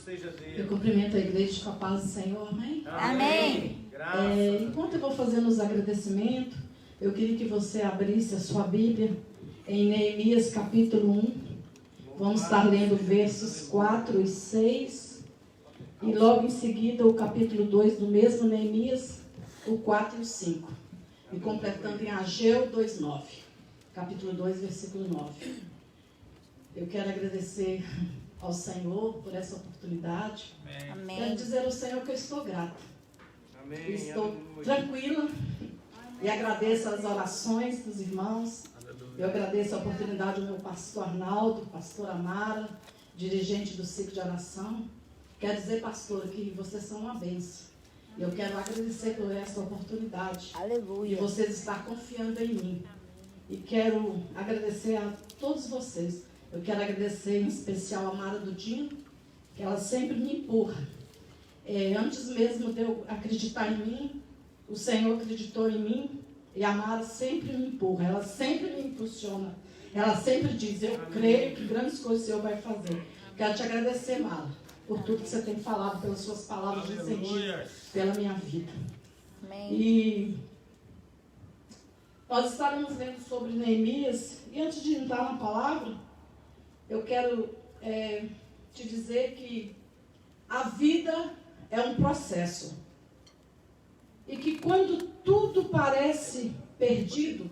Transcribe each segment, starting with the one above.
seja Deus. Eu cumprimento a igreja com a paz do Senhor, amém? Amém. Enquanto eu vou fazendo os agradecimentos, eu queria que você abrisse a sua Bíblia em Neemias capítulo 1. Vamos estar lendo versos 4 e 6. E logo em seguida o capítulo 2 do mesmo Neemias, o 4 e o 5. E completando em Ageu 2:9. Capítulo 2, versículo 9. Eu quero agradecer ao Senhor por essa oportunidade. Amém. Quero dizer ao Senhor que eu estou grata. Amém. Estou tranquila e agradeço as orações dos irmãos. Eu agradeço a oportunidade do meu pastor Arnaldo, pastor Amara, dirigente do ciclo de oração. Quero dizer, pastor, que vocês são uma bênção. E eu quero agradecer por essa oportunidade. Aleluia. De vocês estar confiando em mim. E quero agradecer a todos vocês. Eu quero agradecer em especial a Mara Dudinho, que ela sempre me empurra. Antes mesmo de eu acreditar em mim, o Senhor acreditou em mim e a Mara sempre me empurra, ela sempre me impulsiona. Ela sempre diz, eu creio que grandes coisas o Senhor vai fazer. Quero te agradecer, Mara, por tudo que você tem falado, pelas suas palavras de incentivo, pela minha vida. Amém. E nós estaremos lendo sobre Neemias, e antes de entrar na palavra, eu quero te dizer que a vida é um processo. E que quando tudo parece perdido,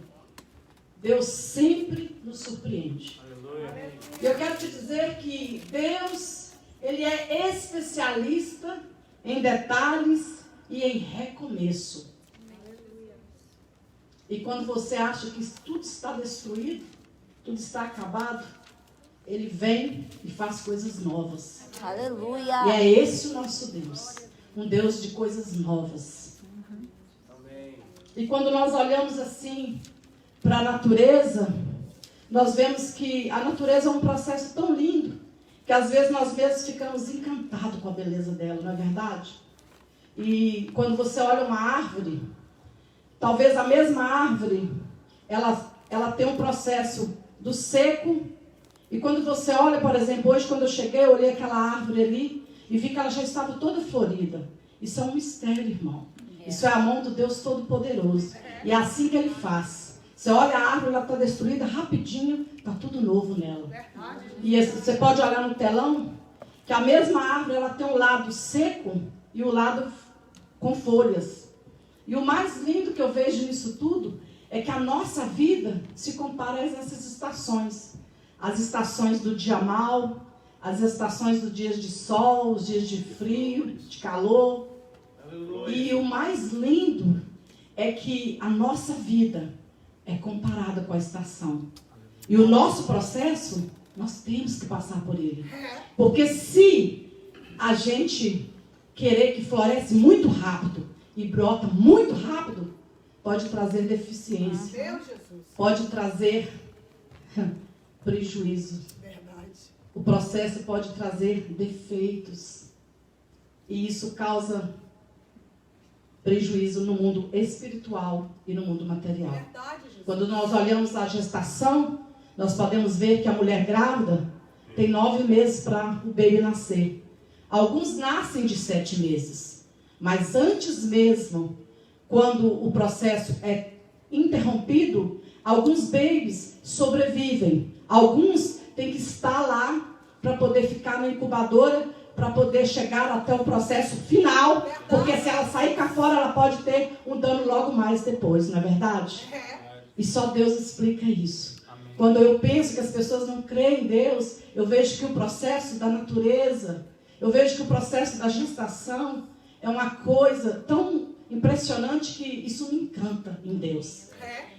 Deus sempre nos surpreende. Aleluia. E eu quero te dizer que Deus, Ele é especialista em detalhes e em recomeço. E quando você acha que tudo está destruído, tudo está acabado, Ele vem e faz coisas novas. Aleluia. E é esse o nosso Deus. Um Deus de coisas novas. Amém. E quando nós olhamos assim para a natureza, nós vemos que a natureza é um processo tão lindo, que às vezes nós mesmos ficamos encantados com a beleza dela, não é verdade? E quando você olha uma árvore, talvez a mesma árvore, ela tem um processo do seco. E quando você olha, por exemplo, hoje quando eu cheguei, eu olhei aquela árvore ali e vi que ela já estava toda florida. Isso é um mistério, irmão. Isso é a mão do Deus Todo-Poderoso. E é assim que Ele faz. Você olha a árvore, ela está destruída, rapidinho, está tudo novo nela. E você pode olhar no telão, que a mesma árvore, ela tem um lado seco e o lado com folhas. E o mais lindo que eu vejo nisso tudo é que a nossa vida se compara a essas estações. As estações do dia mau, as estações dos dias de sol, os dias de frio, de calor. Aleluia. E o mais lindo é que a nossa vida é comparada com a estação. E o nosso processo, nós temos que passar por ele. Porque se a gente querer que floresce muito rápido e brota muito rápido, pode trazer deficiência. Pode trazer prejuízo. Verdade. O processo pode trazer defeitos. E isso causa prejuízo no mundo espiritual e no mundo material. Verdade, Jesus. Quando nós olhamos a gestação, nós podemos ver que a mulher grávida tem 9 meses para o baby nascer. Alguns nascem de 7 meses. Mas antes mesmo, quando o processo é interrompido, alguns babies sobrevivem. Alguns têm que estar lá para poder ficar na incubadora, para poder chegar até o processo final, porque se ela sair cá fora, ela pode ter um dano logo mais depois, não é verdade? E só Deus explica isso. Amém. Quando eu penso que as pessoas não creem em Deus, eu vejo que o processo da natureza, eu vejo que o processo da gestação é uma coisa tão impressionante que isso me encanta em Deus.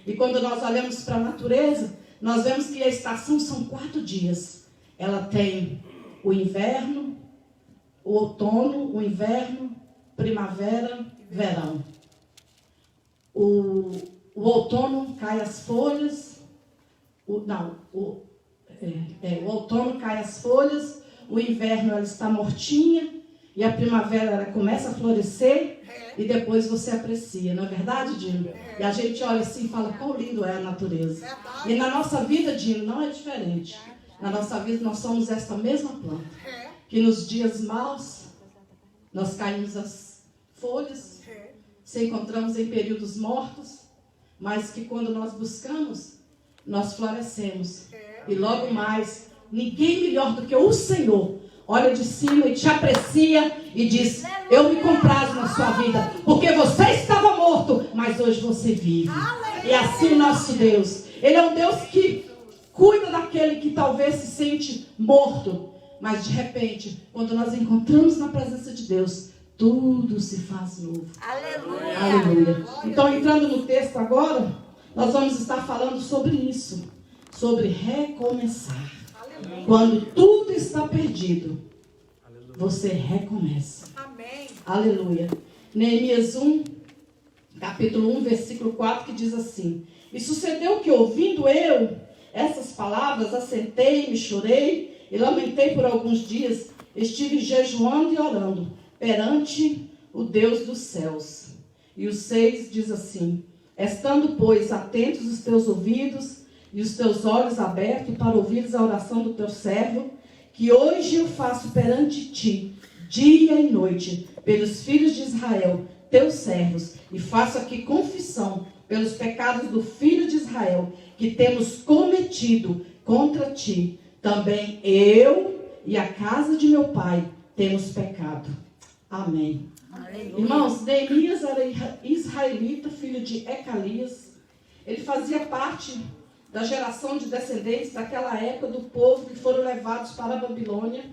E quando nós olhamos para a natureza, nós vemos que a estação são 4 dias. Ela tem o inverno, o outono, o inverno, primavera, verão. O outono cai as folhas, o outono cai as folhas, o inverno ela está mortinha, e a primavera ela começa a florescer, e depois você aprecia, não é verdade, Dino? E a gente olha assim e fala, quão lindo é a natureza. E na nossa vida, Dino, não é diferente. Na nossa vida nós somos esta mesma planta. que nos dias maus nós caímos as folhas, se encontramos em períodos mortos, mas que quando nós buscamos, nós florescemos. E logo mais, ninguém melhor do que o Senhor olha de cima e te aprecia e diz: eu me comprazo na sua vida, porque você estava morto, mas hoje você vive. E assim o nosso Deus, Ele é um Deus que cuida daquele que talvez se sente morto, mas de repente, quando nós encontramos na presença de Deus, tudo se faz novo. Aleluia. Aleluia. Então, entrando no texto agora, nós vamos estar falando sobre isso, sobre recomeçar. Quando tudo está perdido, você recomeça. Amém. Aleluia. Neemias 1, capítulo 1, versículo 4, que diz assim: e sucedeu que, ouvindo eu essas palavras, assentei-me, chorei e lamentei por alguns dias, estive jejuando e orando perante o Deus dos céus. E o 6 diz assim: estando, pois, atentos os teus ouvidos e os teus olhos abertos para ouvires a oração do teu servo, que hoje eu faço perante ti, dia e noite, pelos filhos de Israel, teus servos, e faço aqui confissão pelos pecados do filho de Israel, que temos cometido contra ti. Também eu e a casa de meu pai temos pecado. Amém. Aleluia. Irmãos, Neemias era israelita, filho de Ecalias. Ele fazia parte da geração de descendentes daquela época do povo que foram levados para a Babilônia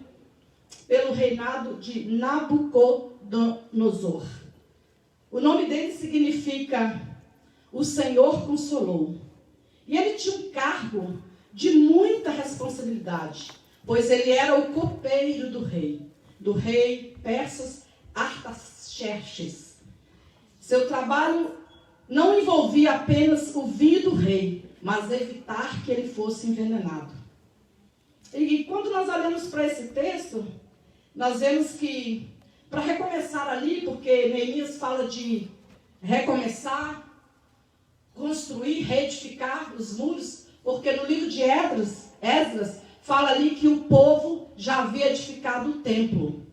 pelo reinado de Nabucodonosor. O nome dele significa o Senhor consolou. E ele tinha um cargo de muita responsabilidade, pois ele era o copeiro do rei Persas Artaxerxes. Seu trabalho não envolvia apenas o vinho do rei, mas evitar que ele fosse envenenado. E quando nós olhamos para esse texto, nós vemos que, para recomeçar ali, porque Neemias fala de recomeçar, construir, reedificar os muros, porque no livro de Esdras fala ali que o povo já havia edificado o templo.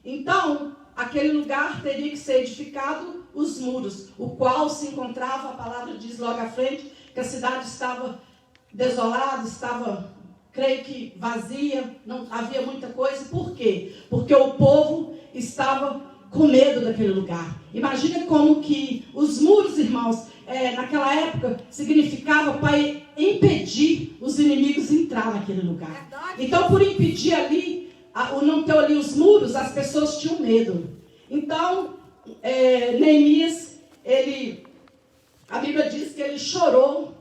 Então, aquele lugar teria que ser edificado os muros, o qual se encontrava, a palavra diz logo à frente, que a cidade estava desolada, estava, creio que vazia, não havia muita coisa. Por quê? Porque o povo estava com medo daquele lugar. Imagina como que os muros, irmãos, naquela época, significava para impedir os inimigos entrar naquele lugar. Então, por impedir ali, não ter ali os muros, as pessoas tinham medo. Então, Neemias, a Bíblia diz que ele chorou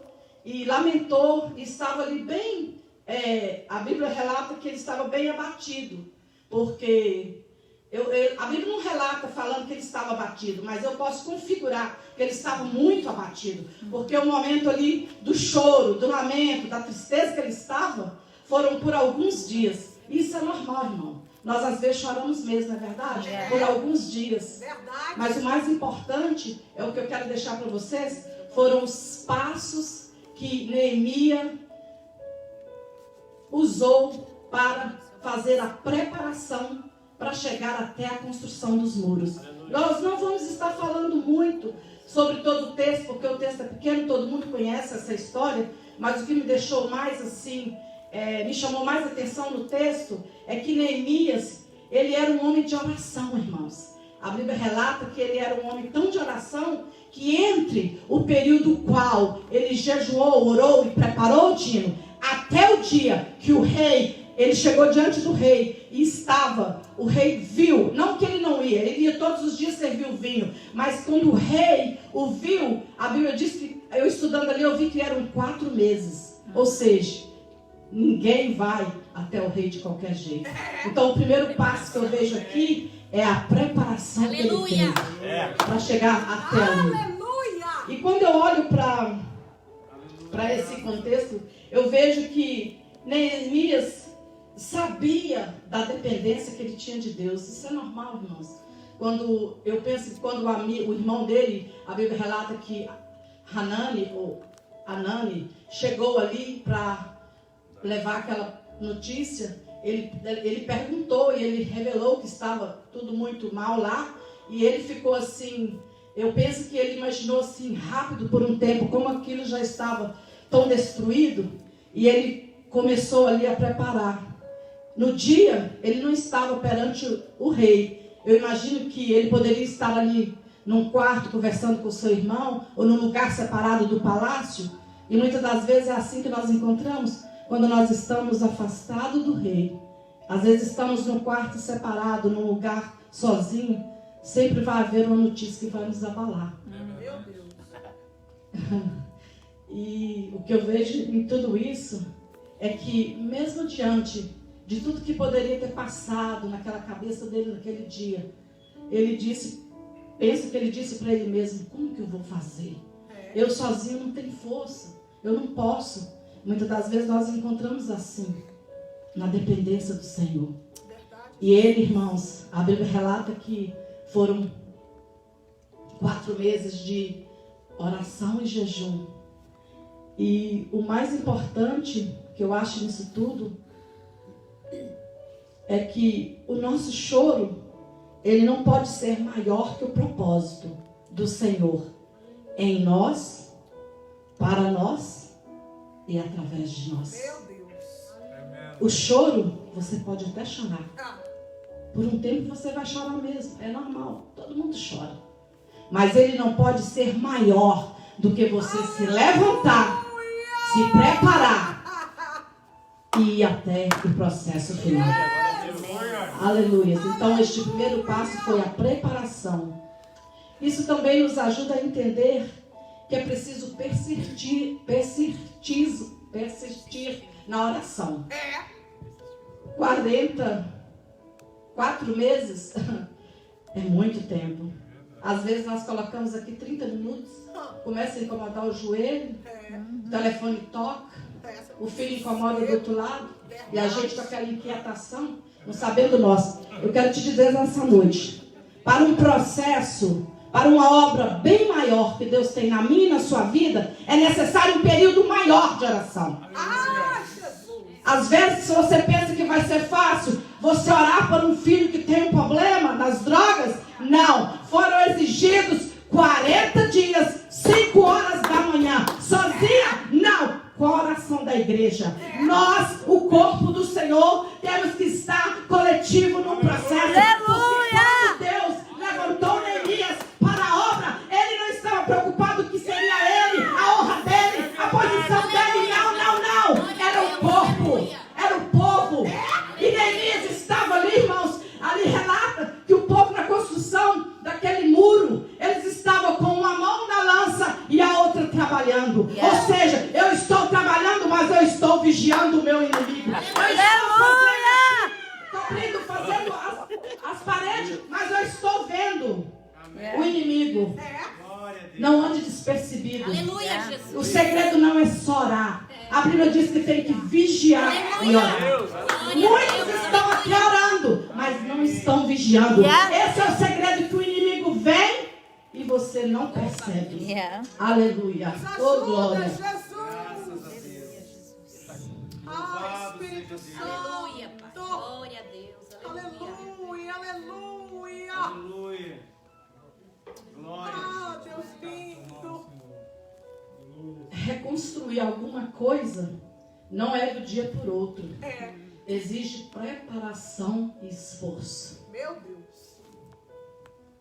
e lamentou, e estava ali bem, a Bíblia relata que ele estava bem abatido, porque a Bíblia não relata falando que ele estava abatido, mas eu posso configurar que ele estava muito abatido, porque o momento ali do choro, do lamento, da tristeza que ele estava, foram por alguns dias. Isso é normal, irmão. Nós às vezes choramos mesmo, não é verdade? Por alguns dias. Verdade. Mas o mais importante, é o que eu quero deixar para vocês, foram os passos que Neemias usou para fazer a preparação para chegar até a construção dos muros. Nós não vamos estar falando muito sobre todo o texto, porque o texto é pequeno, todo mundo conhece essa história, mas o que me deixou mais assim, me chamou mais atenção no texto, é que Neemias, ele era um homem de oração, irmãos. A Bíblia relata que ele era um homem tão de oração, que entre o período qual ele jejuou, orou e preparou o tino, até o dia que o rei, ele chegou diante do rei e estava, o rei viu, não que ele não ia, ele ia todos os dias servir o vinho, mas quando o rei o viu, a Bíblia diz que, eu estudando ali, eu vi que eram 4 meses, ou seja, ninguém vai até o rei de qualquer jeito. Então o primeiro passo que eu vejo aqui é a preparação que ele teve para chegar até ali. Aleluia! E quando eu olho para esse contexto, eu vejo que Neemias sabia da dependência que ele tinha de Deus. Isso é normal, irmãos. Quando eu penso que quando o irmão dele, a Bíblia relata que Anani chegou ali para levar aquela notícia, ele perguntou e ele revelou que estava tudo muito mal lá. E ele ficou assim, eu penso que ele imaginou assim, rápido por um tempo, como aquilo já estava tão destruído. E ele começou ali a preparar. No dia, ele não estava perante o rei. Eu imagino que ele poderia estar ali num quarto conversando com o seu irmão, ou num lugar separado do palácio. E muitas das vezes é assim que nós encontramos, quando nós estamos afastados do rei. Às vezes estamos num quarto separado, num lugar sozinho. Sempre vai haver uma notícia que vai nos abalar. Meu Deus. E o que eu vejo em tudo isso é que, mesmo diante de tudo que poderia ter passado naquela cabeça dele naquele dia, ele disse, pensa que ele disse para ele mesmo, como que eu vou fazer? Eu sozinho não tenho força, eu não posso. Muitas das vezes nós encontramos assim, na dependência do Senhor. E ele, irmãos, a Bíblia relata que foram 4 meses de oração e jejum. E o mais importante que eu acho nisso tudo é que o nosso choro, ele não pode ser maior que o propósito do Senhor em nós, para nós e através de nós. Meu Deus. O choro, você pode até chorar. Por um tempo você vai chorar mesmo, é normal, todo mundo chora. Mas ele não pode ser maior do que você se levantar, se preparar e ir até o processo final. Aleluia. Então este primeiro passo foi a preparação. Isso também nos ajuda a entender que é preciso persistir na oração. 4 meses é muito tempo. Às vezes nós colocamos aqui 30 minutos, começa a incomodar o joelho, o telefone toca, o filho incomoda do outro lado, e a gente com aquela inquietação, não sabendo nós. Eu quero te dizer nessa noite, para um processo, para uma obra bem maior que Deus tem na minha e na sua vida, é necessário um período maior de oração. Às vezes, se você pensa que vai ser fácil, você orar por um filho que tem um problema nas drogas, não. Foram exigidos 40 dias, 5 horas da manhã. Sozinha? Não. Com a oração da igreja. Nós, o corpo do Senhor, temos que estar coletivo num processo. Aleluia! Quando Deus levantou Neemias para a obra, ele não estava preocupado que seria ele, a honra dele, a posição dele. Não. Era o corpo. Era o povo. E Neemias estava ali, irmãos. Ali relata que o povo na construção daquele muro, eles estavam com uma mão na lança e a outra trabalhando. Ou seja, eu estou trabalhando, mas eu estou vigiando o meu inimigo. Eu estou fazendo as paredes, mas eu estou vendo o inimigo. Não ande despercebido. Aleluia, Jesus. O segredo não é só orar. A Bíblia diz que tem que vigiar e orar. Muitos estão aqui orando, mas não estão vigiando. Esse é o segredo, que o inimigo vem e você não percebe. Aleluia. Oh, glória. Espírito Santo. Aleluia, Pai. Glória a Deus. Aleluia. Aleluia. Glória. Deus lindo. Reconstruir alguma coisa não é do dia por outro. Exige preparação e esforço. Meu Deus.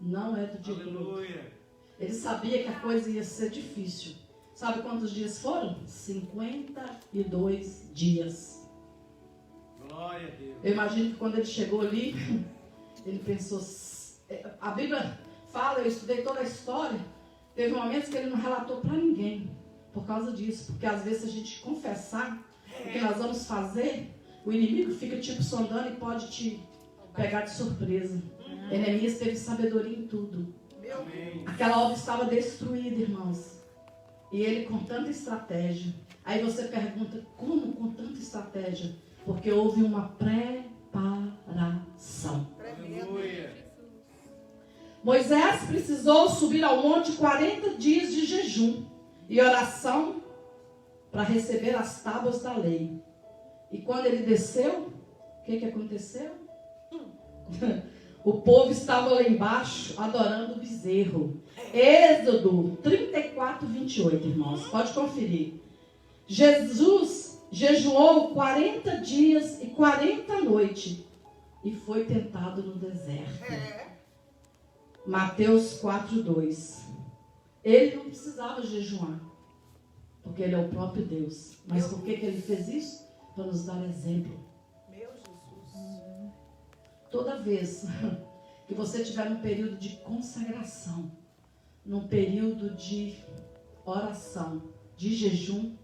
Não é do dia por outro. Aleluia. Ele sabia que a coisa ia ser difícil. Sabe quantos dias foram? 52 dias. Glória a Deus. Eu imagino que quando ele chegou ali, ele pensou... A Bíblia fala, eu estudei toda a história, teve momentos que ele não relatou para ninguém por causa disso. Porque às vezes, se a gente confessar o que nós vamos fazer, o inimigo fica tipo sondando e pode te pegar de surpresa. Neemias teve sabedoria em tudo. Amém. Aquela obra estava destruída, irmãos. E ele com tanta estratégia. Aí você pergunta, como com tanta estratégia? Porque houve uma preparação. Aleluia. Moisés precisou subir ao monte 40 dias de jejum e oração para receber as tábuas da lei. E quando ele desceu, O que aconteceu? O povo estava lá embaixo adorando o bezerro. Êxodo 34, 28, irmãos. Pode conferir. Jesus jejuou 40 dias e 40 noites e foi tentado no deserto. Mateus 4, 2. Ele não precisava jejuar, porque ele é o próprio Deus. Mas por que ele fez isso? Para nos dar exemplo. Meu Jesus. Toda vez que você estiver num período de consagração, num período de oração, de jejum,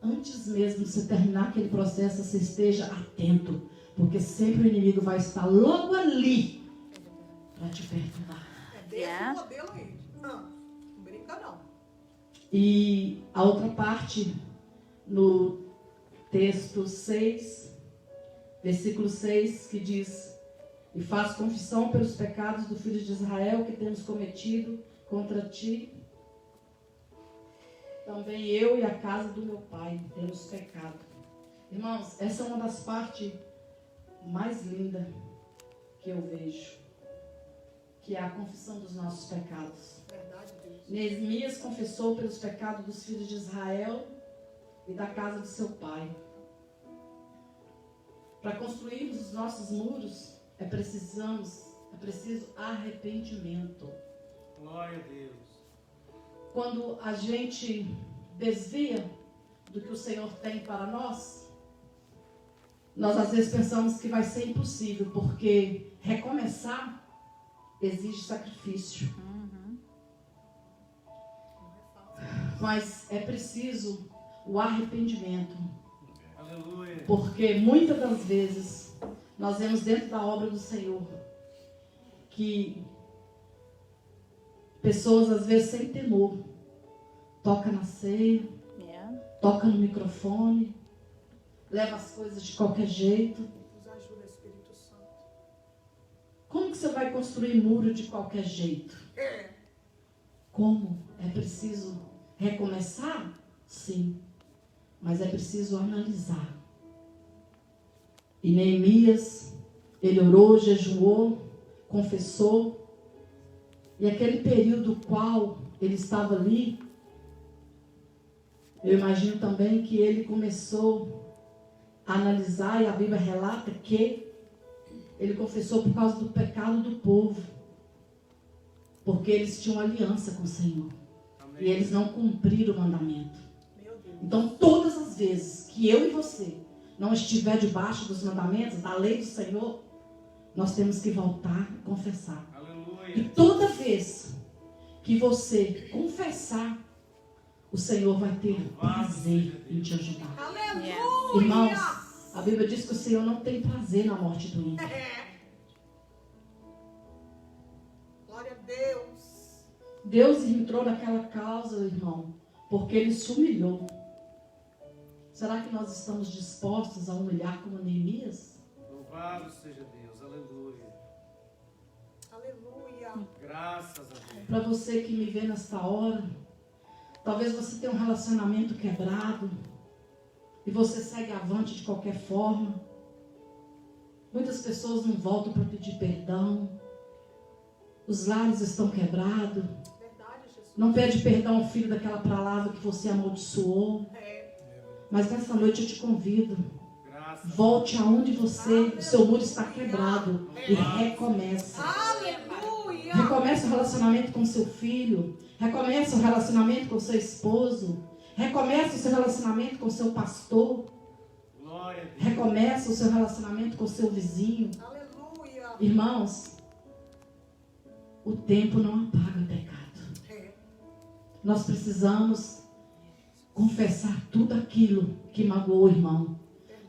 antes mesmo de você terminar aquele processo, você esteja atento, porque sempre o inimigo vai estar logo ali para te perturbar. É desse modelo aí. Não brinca não. E a outra parte, no texto 6, versículo 6, que diz: e faz confissão pelos pecados do filho de Israel que temos cometido contra ti. Também eu e a casa do meu pai temos pecado. Irmãos, essa é uma das partes mais lindas que eu vejo, que é a confissão dos nossos pecados. Verdade, Deus. Neemias confessou pelos pecados dos filhos de Israel e da casa de seu pai. Para construirmos os nossos muros, é preciso arrependimento. Glória a Deus. Quando a gente desvia do que o Senhor tem para nós, nós às vezes pensamos que vai ser impossível, porque recomeçar exige sacrifício. Mas é preciso o arrependimento. Aleluia. Porque muitas das vezes nós vemos dentro da obra do Senhor que pessoas às vezes sem temor toca na ceia, toca no microfone, leva as coisas de qualquer jeito. Nos ajuda, Espírito Santo. Como que você vai construir muro de qualquer jeito? Como? É preciso recomeçar? Sim. Mas é preciso analisar. E Neemias, ele orou, jejuou, confessou. E aquele período qual ele estava ali, eu imagino também que ele começou a analisar, e a Bíblia relata que ele confessou por causa do pecado do povo. Porque eles tinham aliança com o Senhor. Amém. E eles não cumpriram o mandamento. Meu Deus. Então, todas as vezes que eu e você não estiver debaixo dos mandamentos, da lei do Senhor, nós temos que voltar e confessar. E Aleluia. toda vez que você confessar, o Senhor vai ter prazer em te ajudar. Aleluia. Irmãos, a Bíblia diz que o Senhor não tem prazer na morte do ímpio. Glória a Deus. Deus entrou naquela causa, irmão, porque Ele se humilhou. Será que nós estamos dispostos a humilhar como Neemias? Louvado seja Deus. Aleluia. Aleluia. Graças a Deus. Para você que me vê nesta hora, talvez você tenha um relacionamento quebrado e você segue avante de qualquer forma. Muitas pessoas não voltam para pedir perdão. Os lares estão quebrados. Verdade, Jesus. Não pede perdão ao filho daquela palavra que você amaldiçoou. Mas nessa noite eu te convido. Graças. Volte aonde o seu muro está quebrado e recomeça. Aleluia. Recomeça o relacionamento com seu filho. Recomeça o relacionamento com seu esposo. Recomeça o seu relacionamento com seu pastor. Glória a Deus. Recomeça o seu relacionamento com seu vizinho. Aleluia. Irmãos, o tempo não apaga o pecado. Nós precisamos confessar tudo aquilo que magoou o irmão.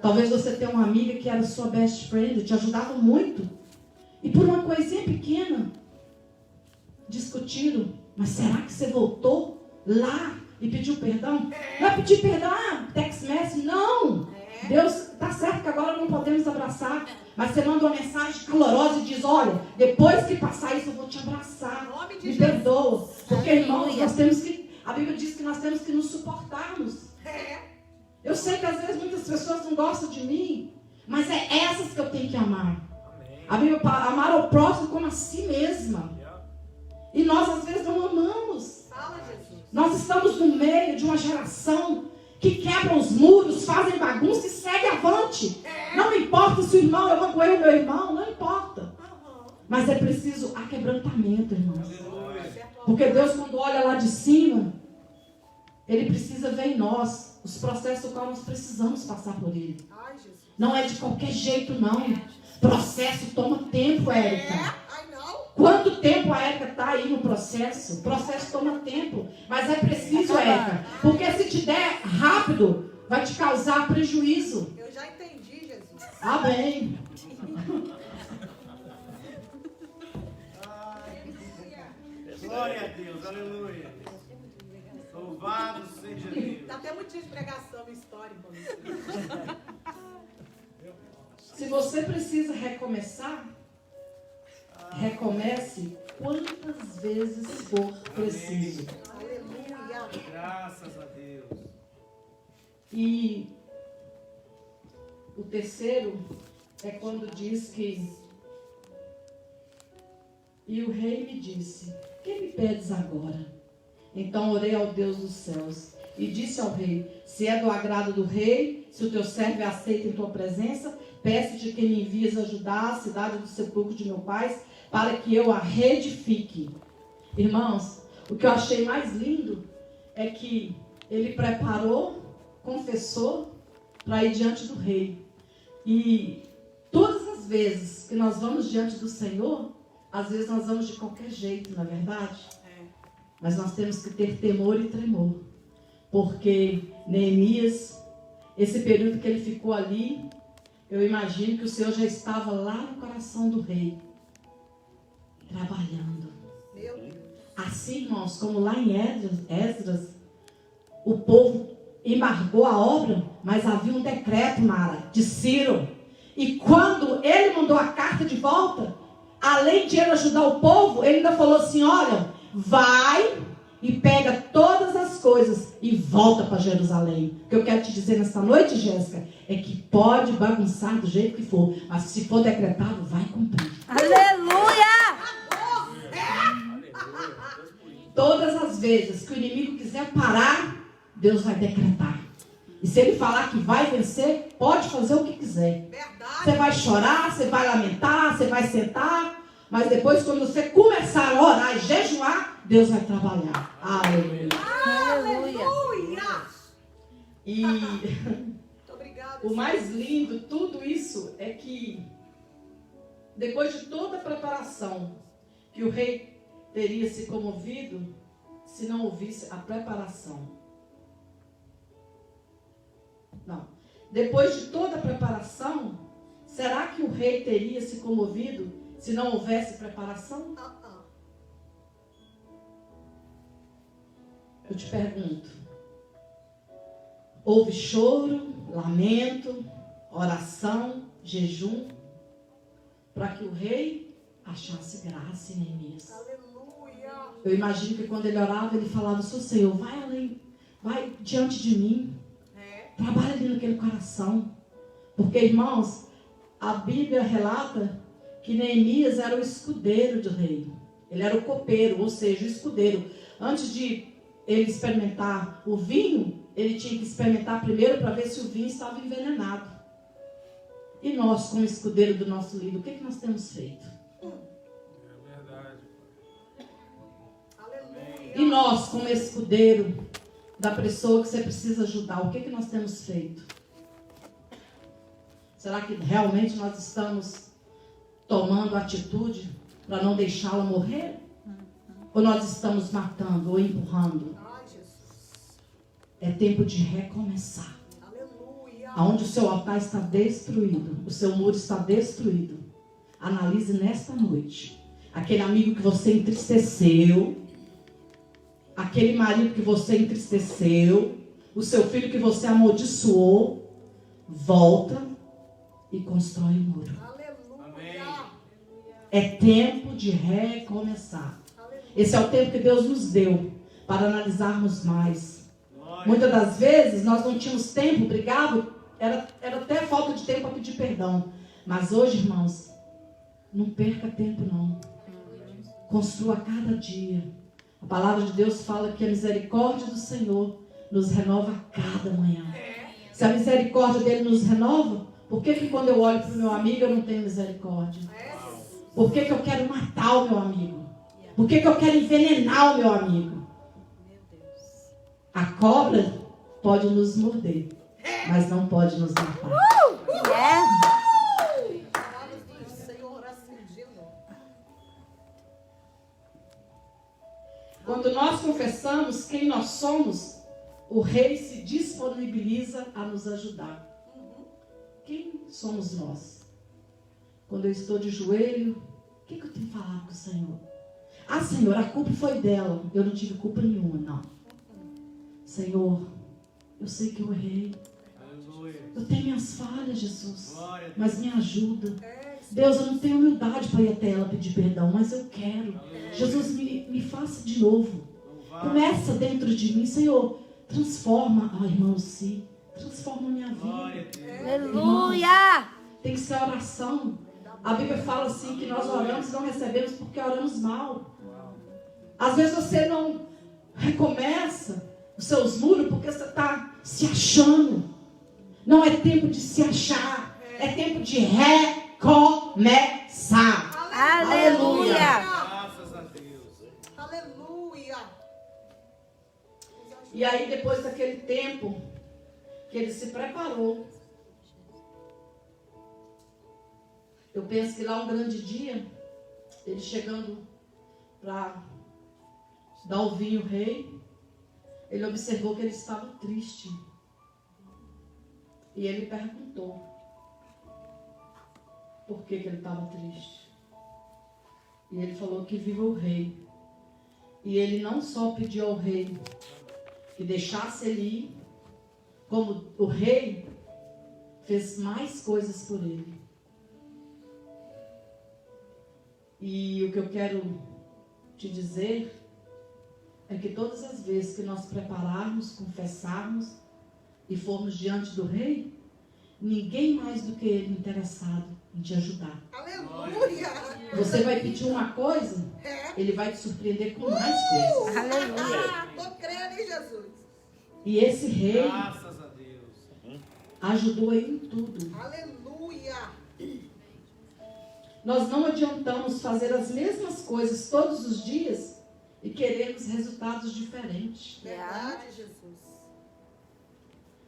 Talvez você tenha uma amiga que era sua best friend, te ajudava muito. E por uma coisinha pequena, discutiram. Mas será que você voltou lá e pediu perdão? Não é pedir perdão, text message, não. Deus, tá certo que agora não podemos abraçar. Mas você manda uma mensagem calorosa e diz: olha, depois que passar isso eu vou te abraçar. Nome de Me Jesus. perdoa. Porque, irmãos, nós temos que... A Bíblia diz que nós temos que nos suportarmos. Eu sei que às vezes muitas pessoas não gostam de mim, Mas é essas que eu tenho que amar. Amém. A Bíblia fala, amar ao próximo como a si mesma. E nós às vezes não amamos. Fala, Jesus. Nós estamos no meio de uma geração que quebra os muros, fazem bagunça e segue avante. Não me importa se o irmão, eu magoei o meu irmão, não importa. Mas é preciso aquebrantamento, irmãos. Aleluia. Porque Deus, quando olha lá de cima, Ele precisa ver em nós os processos do qual nós precisamos passar por Ele. Ai, Jesus. Não é de qualquer jeito, não. Processo toma tempo, Érica. Ai, não. Quanto tempo a Érica está aí no processo? O processo toma tempo. Mas é preciso, Érica. Porque se te der rápido, vai te causar prejuízo. Eu já entendi, Jesus. Amém. Glória a Deus, aleluia. Louvado seja Deus. Dá até muito dia de pregação, história, irmão. Se você precisa recomeçar, recomece quantas vezes for preciso. Aleluia. Graças a Deus. E o terceiro é quando diz que: e o rei me disse, que me pedes agora? Então orei ao Deus dos céus e disse ao rei, se é do agrado do rei, se o teu servo é aceito em tua presença, peço-te que me envies ajudar a cidade do sepulcro de meu pai, para que eu a reedifique. Irmãos, o que eu achei mais lindo é que ele preparou, confessou, para ir diante do rei. E todas as vezes que nós vamos diante do Senhor, às vezes nós vamos de qualquer jeito, não é verdade? Mas nós temos que ter temor e tremor. Porque Neemias, esse período que ele ficou ali, eu imagino que o Senhor já estava lá no coração do rei, trabalhando. Meu Deus. Assim, irmãos, como lá em Esdras, o povo embargou a obra, mas havia um decreto, Mara, de Ciro. E quando ele mandou a carta de volta, além de ele ajudar o povo, ele ainda falou assim, olha, vai e pega todas as coisas e volta para Jerusalém. O que eu quero te dizer nesta noite, Jéssica, é que pode bagunçar do jeito que for, mas se for decretado, vai cumprir. Aleluia! Todas as vezes que o inimigo quiser parar, Deus vai decretar. E se ele falar que vai vencer, pode fazer o que quiser. Verdade. Você vai chorar, você vai lamentar, você vai sentar, mas depois, quando você começar a orar e jejuar, Deus vai trabalhar. Aleluia. Aleluia! Aleluia. E Muito obrigada. o mais lindo, tudo isso, é que depois de toda a preparação, que o rei teria se comovido se não houvesse a preparação. Não. Depois de toda a preparação, será que o rei teria se comovido se não houvesse preparação? Eu te pergunto. Houve choro, lamento, oração, jejum, para que o rei achasse graça em Neemias. Aleluia. Eu imagino que quando ele orava, ele falava, Senhor, vai além, vai diante de mim. Trabalha ali naquele coração. Porque, irmãos, a Bíblia relata que Neemias era o escudeiro do rei. Ele era o copeiro, ou seja, o escudeiro. Antes de ele experimentar o vinho, ele tinha que experimentar primeiro para ver se o vinho estava envenenado. E nós, como escudeiro do nosso líder, o que nós temos feito? É verdade. Aleluia. E nós, como escudeiro da pessoa que você precisa ajudar, o que nós temos feito? Será que realmente nós estamos tomando atitude para não deixá-la morrer? Ou nós estamos matando ou empurrando? Ai, Jesus. É tempo de recomeçar. Aleluia. Aonde o seu altar está destruído, o seu muro está destruído, analise nesta noite. Aquele amigo que você entristeceu, aquele marido que você entristeceu, o seu filho que você amaldiçoou, volta e constrói o muro. Aleluia. É tempo de recomeçar. Esse é o tempo que Deus nos deu para analisarmos mais. Muitas das vezes nós não tínhamos tempo, obrigado, era até falta de tempo para pedir perdão. Mas hoje, irmãos, não perca tempo não. Construa cada dia. A palavra de Deus fala que a misericórdia do Senhor nos renova a cada manhã. Se a misericórdia dele nos renova, por que quando eu olho para o meu amigo eu não tenho misericórdia? Por que eu quero matar o meu amigo? Por que eu quero envenenar o meu amigo? A cobra pode nos morder, mas não pode nos matar. Quando nós confessamos quem nós somos, o rei se disponibiliza a nos ajudar. Quem somos nós? Quando eu estou de joelho, o que eu tenho falado com o Senhor? Ah, Senhor, a culpa foi dela. Eu não tive culpa nenhuma, não. Senhor, eu sei que eu errei. Eu tenho minhas falhas, Jesus. Mas me ajuda. Deus, eu não tenho humildade para ir até ela pedir perdão, mas eu quero. Jesus, me faça de novo. Começa dentro de mim, Senhor. Transforma, irmão, sim. Transforma a minha vida. Aleluia! Tem que ser oração. A Bíblia fala assim que nós oramos e não recebemos porque oramos mal. Às vezes você não recomeça os seus muros porque você está se achando. Não é tempo de se achar. É tempo de recomeçar. Aleluia! Graças a Deus. Aleluia. E aí depois daquele tempo que ele se preparou, eu penso que lá um grande dia, ele chegando para dar o vinho ao rei, ele observou que ele estava triste. E ele perguntou por que ele estava triste. E ele falou que viva o rei. E ele não só pediu ao rei que deixasse ele ir, como o rei fez mais coisas por ele. E o que eu quero te dizer é que todas as vezes que nós prepararmos, confessarmos e formos diante do rei, ninguém mais do que ele interessado em te ajudar. Aleluia. Você vai pedir uma coisa, ele vai te surpreender com mais coisas. Aleluia! Tô crendo em Jesus. E esse rei Graças a Deus. ajudou ele em tudo. Aleluia. Nós não adiantamos fazer as mesmas coisas todos os dias e queremos resultados diferentes. Verdade, Jesus.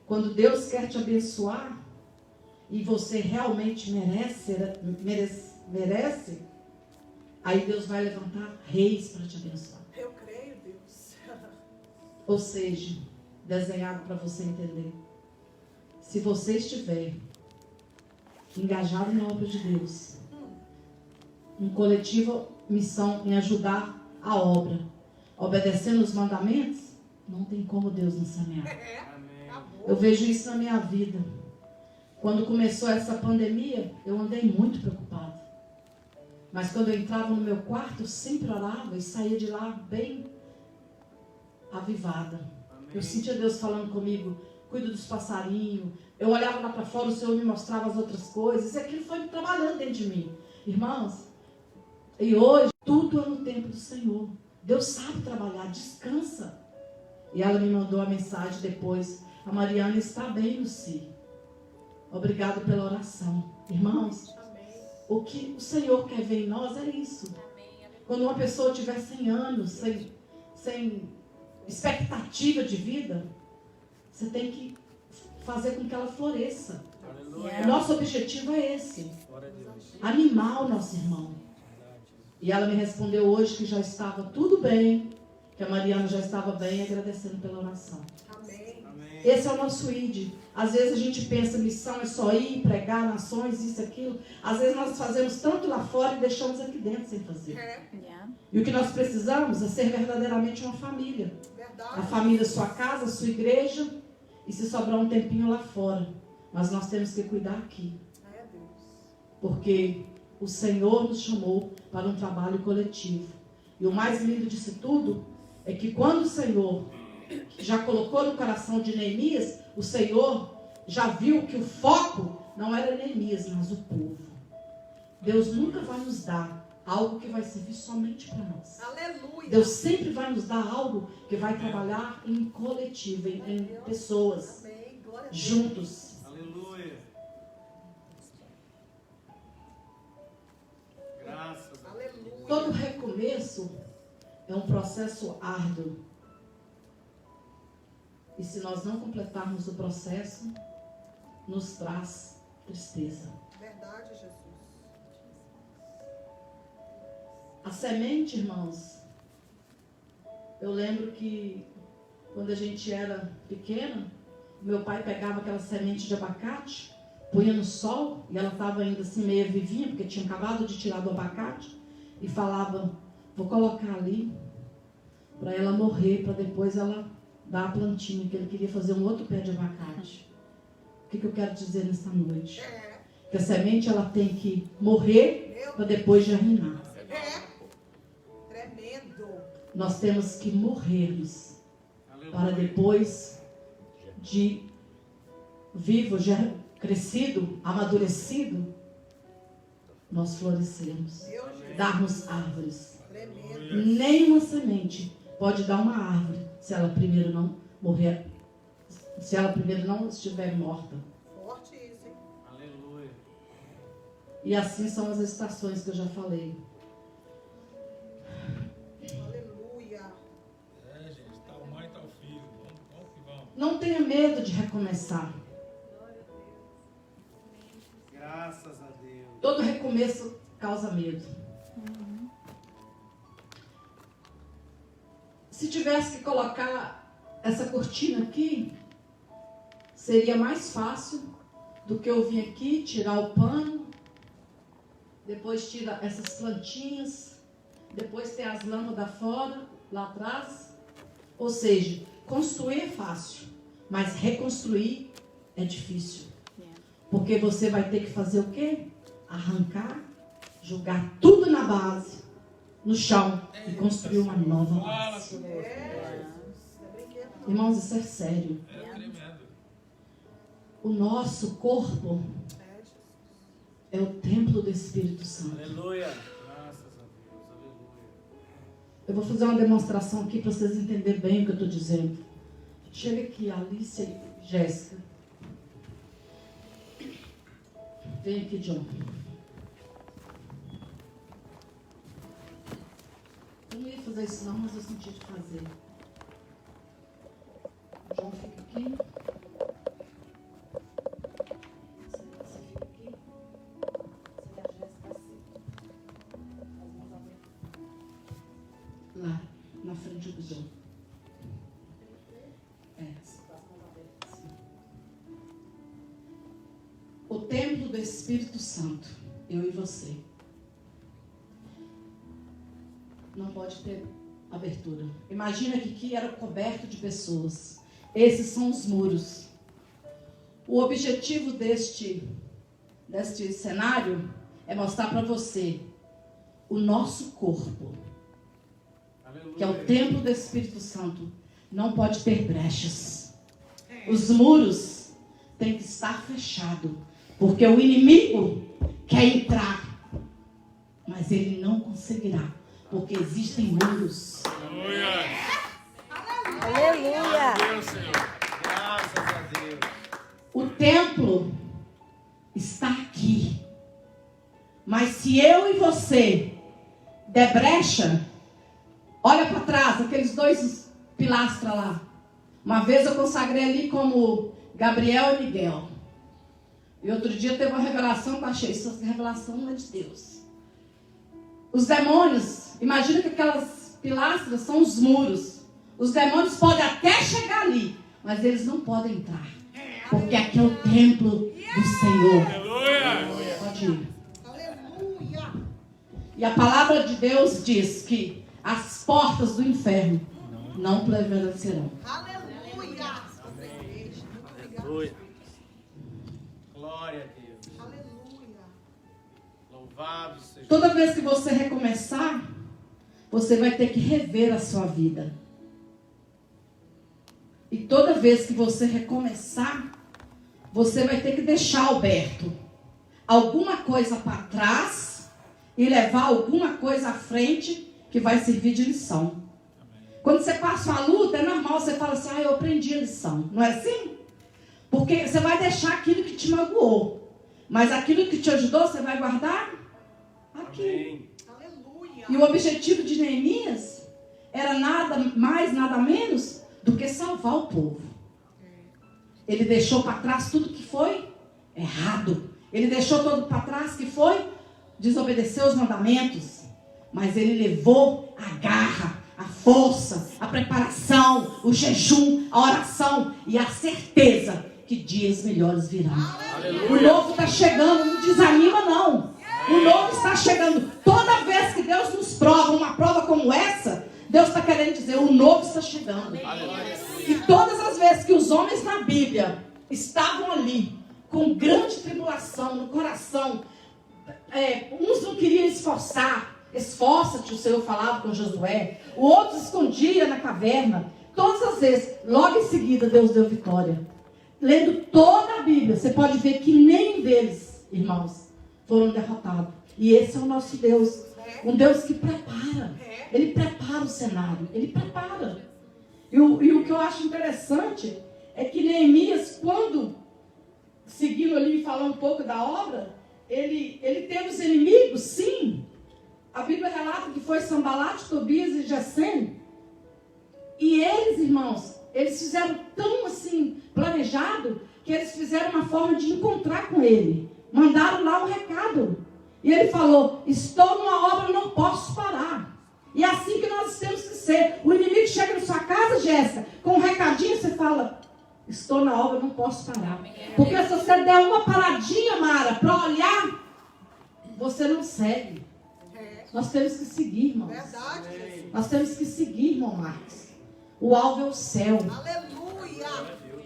Quando Deus quer te abençoar e você realmente merece, aí Deus vai levantar reis para te abençoar. Eu creio, Deus. Ou seja, desenhado para você entender. Se você estiver engajado na obra de Deus, em coletiva missão em ajudar a obra, obedecendo os mandamentos, não tem como Deus não semear. Eu vejo isso na minha vida. Quando começou essa pandemia, eu andei muito preocupado. Mas quando eu entrava no meu quarto, eu sempre orava e saía de lá bem avivada. Eu sentia Deus falando comigo, cuida dos passarinhos. Eu olhava lá para fora, o Senhor me mostrava as outras coisas. E aquilo foi trabalhando dentro de mim. Irmãos, e hoje, tudo é no tempo do Senhor. Deus sabe trabalhar, descansa. E ela me mandou a mensagem depois. A Mariana está bem, Luci. Obrigado pela oração. Irmãos, o que o Senhor quer ver em nós é isso. Quando uma pessoa tiver 100 anos, sem expectativa de vida, você tem que fazer com que ela floresça. O nosso objetivo é esse. Animar o nosso irmão. E ela me respondeu hoje que já estava tudo bem, que a Mariana já estava bem, agradecendo pela oração. Amém. Esse é o nosso ID. Às vezes a gente pensa, missão é só ir, pregar nações, isso, aquilo. Às vezes nós fazemos tanto lá fora e deixamos aqui dentro sem fazer. E o que nós precisamos é ser verdadeiramente uma família. Verdade. A família, sua casa, sua igreja, e se sobrar um tempinho lá fora. Mas nós temos que cuidar aqui. É, Deus. Porque o Senhor nos chamou para um trabalho coletivo. E o mais lindo disso tudo é que quando o Senhor já colocou no coração de Neemias, o Senhor já viu que o foco não era Neemias, mas o povo. Deus nunca vai nos dar algo que vai servir somente para nós. Aleluia. Deus sempre vai nos dar algo que vai trabalhar em coletivo, em pessoas, Amém. Glória a Deus. juntos. Aleluia. Graças a Deus. Aleluia. Todo recomeço é um processo árduo. E se nós não completarmos o processo, nos traz tristeza. Verdade, Jesus. A semente, irmãos, eu lembro que quando a gente era pequena, meu pai pegava aquela semente de abacate, punha no sol, e ela estava ainda assim meio vivinha, porque tinha acabado de tirar do abacate, e falava, vou colocar ali, para ela morrer, para depois ela dar a plantinha, que ele queria fazer um outro pé de abacate. O que eu quero dizer nessa noite? Que a semente ela tem que morrer para depois germinar. Tremendo. Nós temos que morrermos Aleluia. para depois de vivo, já crescido, amadurecido, nós florescermos, Meu Jesus. darmos árvores. Tremendo. Nenhuma semente pode dar uma árvore se ela primeiro não morrer, se ela primeiro não estiver morta. Forte isso, hein? Aleluia. E assim são as estações que eu já falei. Aleluia. Gente, tal mãe, tal filho. Vamos que vamos. Não tenha medo de recomeçar. Graças a Deus. Todo recomeço causa medo. Se tivesse que colocar essa cortina aqui, seria mais fácil do que eu vir aqui, tirar o pano, depois tira essas plantinhas, depois tem as lâmpadas fora, lá atrás. Ou seja, construir é fácil, mas reconstruir é difícil. Porque você vai ter que fazer o quê? Arrancar, jogar tudo na base, no chão, e construir uma nova Fala, base. Senhor. É brinquedo, não. Irmãos, isso é sério. É tremendo. O nosso corpo É, Jesus. é o templo do Espírito Santo. Aleluia. Graças a Deus. Aleluia. Eu vou fazer uma demonstração aqui para vocês entenderem bem o que eu estou dizendo. Chega aqui, Alice e Jéssica. Vem aqui, John. Eu não ia fazer isso não, mas eu senti de fazer. O John fica aqui. Você fica aqui. Você e a Jéssica assim. As mãos abertas. Lá, na frente do John. É, as mãos abertas assim. O templo do Espírito Santo, eu e você, não pode ter abertura. Imagina que aqui era coberto de pessoas. Esses são os muros. O objetivo deste cenário é mostrar para você o nosso corpo, Aleluia. que é o templo do Espírito Santo, não pode ter brechas. Os muros têm que estar fechados, porque o inimigo quer entrar, mas ele não conseguirá, porque existem muros. Aleluia. Deus, Senhor. Graças a Deus. O templo está aqui, mas se eu e você der brecha, olha para trás, aqueles dois pilastras lá. Uma vez eu consagrei ali como Gabriel e Miguel. E outro dia teve uma revelação que eu achei, essa revelação não é de Deus. Os demônios, imagina que aquelas pilastras são os muros. Os demônios podem até chegar ali, mas eles não podem entrar. Porque aqui é o templo do Senhor. Aleluia. Pode ir. Aleluia. E a palavra de Deus diz que as portas do inferno não prevalecerão. Aleluia. Muito obrigada. Aleluia. Glória a Deus. Aleluia. Louvado seja. Toda vez que você recomeçar, você vai ter que rever a sua vida. E toda vez que você recomeçar, você vai ter que deixar, Alberto, alguma coisa para trás e levar alguma coisa à frente que vai servir de lição. Quando você passa uma luta, é normal, você fala assim, eu aprendi a lição. Não é assim? Porque você vai deixar aquilo que te magoou. Mas aquilo que te ajudou, você vai guardar aqui. Amém. Aleluia. E o objetivo de Neemias era nada mais, nada menos do que salvar o povo. Ele deixou para trás tudo que foi errado. Ele deixou tudo para trás que foi desobedecer os mandamentos. Mas ele levou a garra, a força, a preparação, o jejum, a oração e a certeza que dias melhores virão. O novo está chegando, não desanima não. O novo está chegando. Toda vez que Deus nos prova uma prova como essa, Deus está querendo dizer, o novo está chegando. E todas as vezes que os homens na Bíblia estavam ali, com grande tribulação no coração, uns não queriam esforçar, esforça-te, o Senhor falava com Josué, o outro escondia na caverna. Todas as vezes, logo em seguida, Deus deu vitória. Lendo toda a Bíblia, você pode ver que nenhum deles, irmãos, foram derrotados. E esse é o nosso Deus. Um Deus que prepara. Ele prepara o cenário. Ele prepara. E o que eu acho interessante é que Neemias, quando, seguindo ali e falando um pouco da obra, ele teve os inimigos, sim. A Bíblia relata que foi Sambalate, Tobias e Gesem. E eles, irmãos, eles fizeram tão assim, planejado, que eles fizeram uma forma de encontrar com ele. Mandaram lá um recado. E ele falou, estou numa obra, não posso parar. E é assim que nós temos que ser. O inimigo chega na sua casa, Jéssica, com um recadinho, você fala, estou na obra, não posso parar. Porque se você der uma paradinha, Mara, para olhar, você não segue. Nós temos que seguir, irmãos. Verdade, Jesus. Nós temos que seguir, irmão Marcos. O alvo é o céu. Aleluia.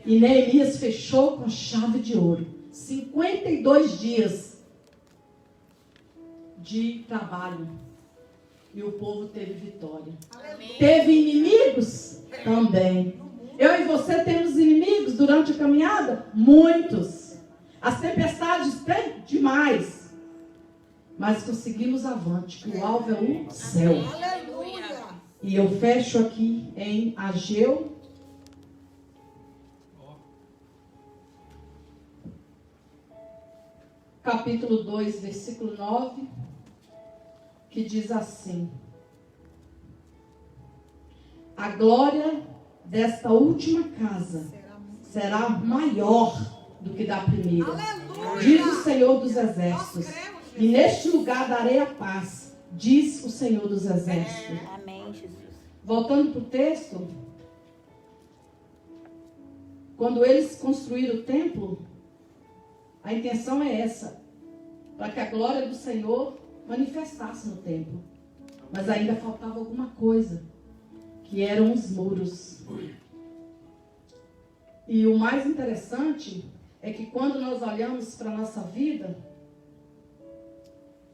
E Neemias fechou com chave de ouro. 52 dias de trabalho. E o povo teve vitória. Aleluia. Teve inimigos? Também. Eu e você temos inimigos durante a caminhada? Muitos. As tempestades tem? Demais. Mas conseguimos avante, que o alvo é o céu. Aleluia. E eu fecho aqui em Ageu. Capítulo 2, versículo 9. Que diz assim: a glória desta última casa será maior do que da primeira. Aleluia. Diz o Senhor dos Exércitos. E neste lugar darei a paz, diz o Senhor dos Exércitos. Amém, Jesus. Voltando para o texto, quando eles construíram o templo, a intenção é essa, para que a glória do Senhor manifestasse no templo. Mas ainda faltava alguma coisa, que eram os muros. E o mais interessante é que quando nós olhamos para a nossa vida,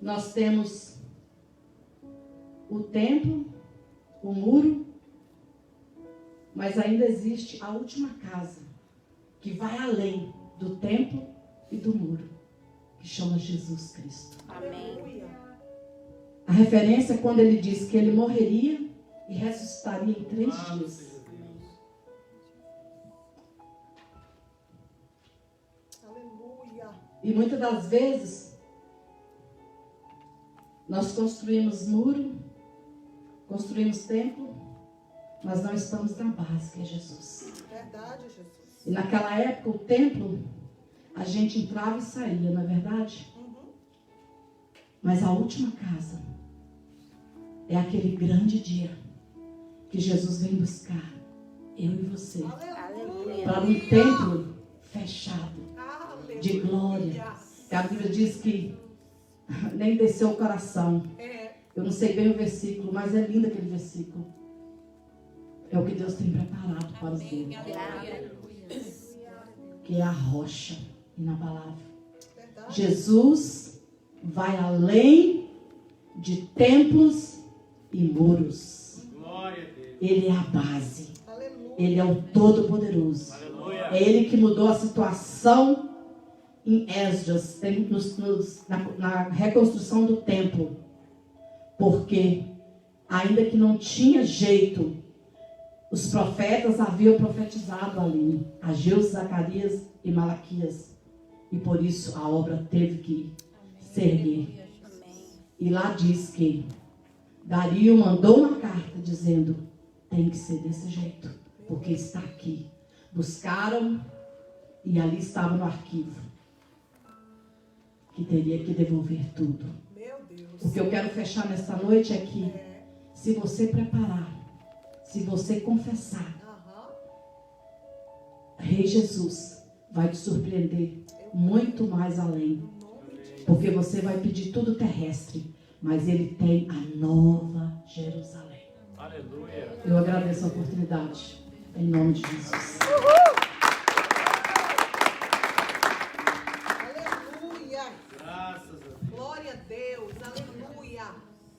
nós temos o templo, o muro, mas ainda existe a última casa, que vai além do templo e do muro, que chama Jesus Cristo. Amém. A referência é quando ele diz que ele morreria e ressuscitaria em 3 dias. Aleluia. E muitas das vezes, nós construímos muro, construímos templo, mas não estamos na base, que é Jesus. Verdade, Jesus. E naquela época, o templo, a gente entrava e saía, não é verdade? Mas a última casa é aquele grande dia que Jesus vem buscar eu e você Aleluia. para um templo fechado, Aleluia. de glória. A Bíblia diz que nem desceu o coração. Eu não sei bem o versículo, mas é lindo aquele versículo. É o que Deus tem preparado para os dele, que é a rocha inabalável. Verdade. Jesus vai além de templos e muros. Glória a Deus. Ele é a base. Aleluia. Ele é o Todo-Poderoso. Aleluia. É Ele que mudou a situação em Esdras, na reconstrução do templo. Porque, ainda que não tinha jeito, os profetas haviam profetizado ali, Ageu, Zacarias e Malaquias. E por isso a obra teve que se erguer. E lá diz que Dario mandou uma carta dizendo: tem que ser desse jeito, porque está aqui. Buscaram e ali estava no arquivo que teria que devolver tudo. Meu Deus. O que eu quero fechar nesta noite é que, se você preparar, se você confessar, Rei Jesus vai te surpreender muito mais além. Porque você vai pedir tudo terrestre, mas Ele tem a nova Jerusalém. Aleluia. Eu agradeço a oportunidade, em nome de Jesus.